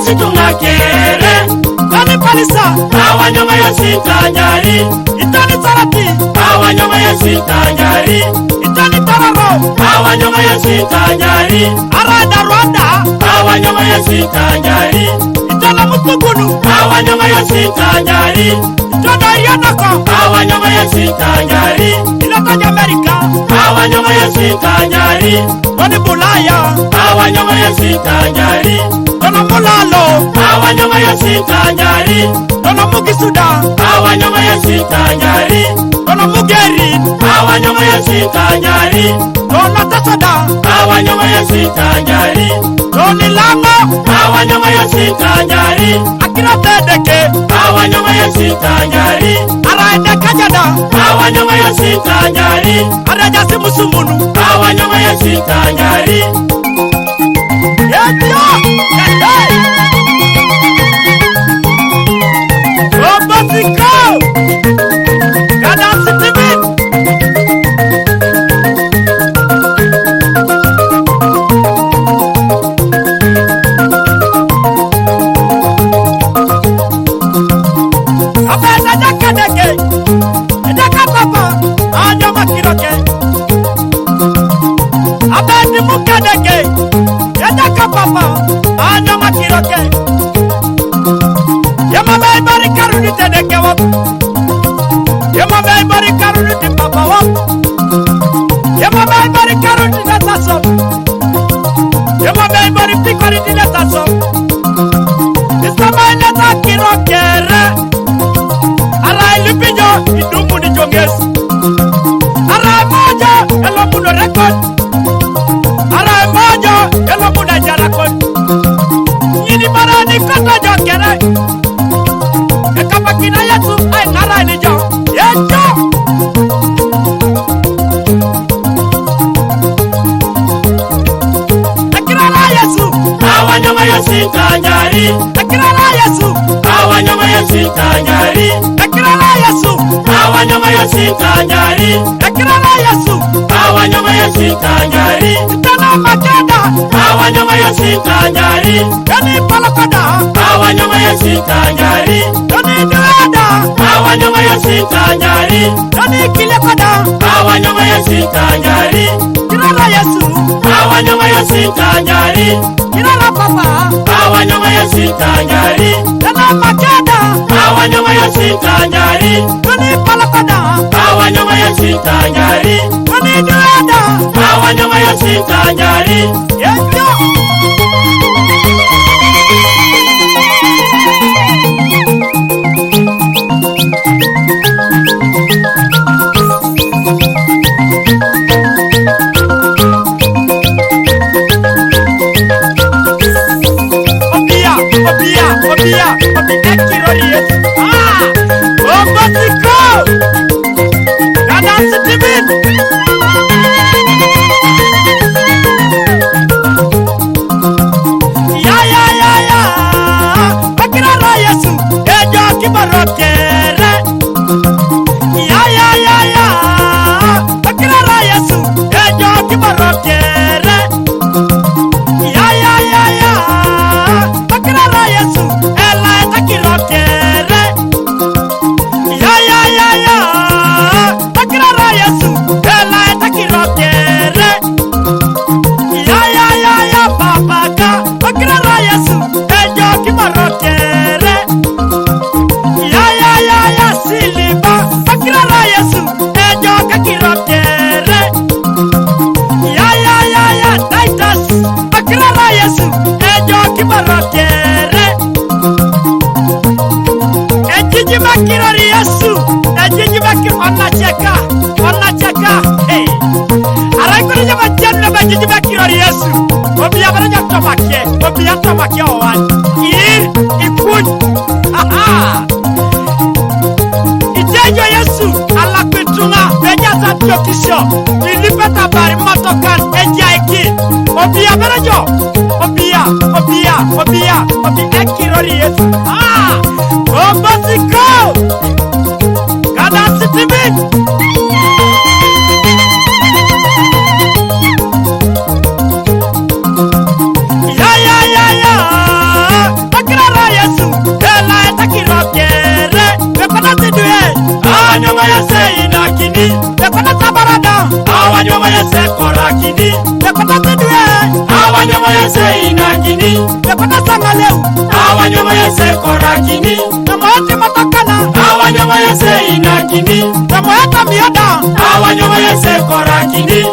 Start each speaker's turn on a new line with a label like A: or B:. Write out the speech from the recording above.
A: situngakere
B: Tani palisa
A: awanyama ya sitanyari
B: Itani sarati
A: awanyama ya sitanyari
B: Itani tararo
A: awanyama ya sitanyari
B: Arada Rwanda
A: awanyama ya sitanyari
B: Itana mutugunu
A: awanyama ya sitanyari
B: Itana yanako
A: awanyama ya sitanyari
B: Ilaka Amerika
A: awanyama ya sitanyari
B: Tani Bulaya
A: awanyama ya sitanyari
B: Tana mulalo
A: awanyama ya sitanyari
B: Tana mugisuda
A: awanyama ya sitanyari
B: Tana mugeri
A: awanyama ya sitanyari
B: Tana tasada
A: awanyama ya sitanyari
B: Tani lango
A: awanyama ya sitanyari
B: Akira tedeke
A: awanyama ya sitanyari
B: Araende kajada
A: awanyama ya sitanyari
B: Araja simusumunu
A: awanyama ya sitanyari
B: Yetio Yetei Robotiko Gadansi TV Abena jakadeke Edeka papa Aja makiroke Abedi mukadeke Edeka papa Aja makiroke Yama bei bari karuni tedeke wap Yama bei bari karuni te papa wap Yama bei bari karuni te tasom Yama bei bari pikori te tasom Isama ileta kirokere Arai lipinyo idumu ni jonges Arai moja elomu no record Arai moja elomu na jarakon Yini barani kata jokere Ekapakina yesu ay narai ni jo Yejo Ekirara yesu
A: awanyama ya sitanyari
B: Ekirara yesu
A: awanyama ya sitanyari
B: Ekirara yesu
A: awanyama ya sitanyari
B: Ekirara yesu
A: awanyama ya sitanyari
B: Tana makeda
A: awanyama ya sitanyari
B: Yani palakada
A: awanyama ya sitanyari
B: Yani duada
A: awanyama ya sitanyari
B: Yani kilekada
A: awanyama ya sitanyari
B: Kirara yesu
A: awanyama ya sitanyari
B: Kirara papa
A: awanyama ya sitanyari
B: Tana makeda
A: awanyama ya sitanyari
B: Yani palakada
A: awanyama ya sitanyari
B: Yani duada
A: awanyama ya sitanyari
B: Yejo Obia, Obi ekirori yesu Obotiko Gadansi TV Ya Akirara yesu Ejo kibarokere Ya Akirara yesu Ejo kibarokere Ya Akirara yesu Ela etakirokere Ya Akirara yesu Ela etakirokere Ya babaka Akirara yesu Ejo kibarokere Ya siliba Akirara yesu Ejo kakirokere Ya Titus Akirara yesu Ejo kibarokere Ejiji makirori yesu Ejiji makir onacheka Hey Araikuri jama jenne ba ejiji makirori yesu Obi abara jatomakie owan Ikun Ijejo yesu Alakwitunga Ejaza tokisho Ilipeta bari motokan Ejaiki Obi abara jo Obi ekirori yesu Obosiko Gadansi TV Dekona tabarada.
A: Awanyoma yese korakini.
B: Dekona tidwe.
A: Awanyoma yese inakini.
B: Dekona sangaleu.
A: Awanyoma yese korakini.
B: Namoete matakana.
A: Awanyoma yese inakini.
B: Namoete miada.
A: Awanyoma yese korakini.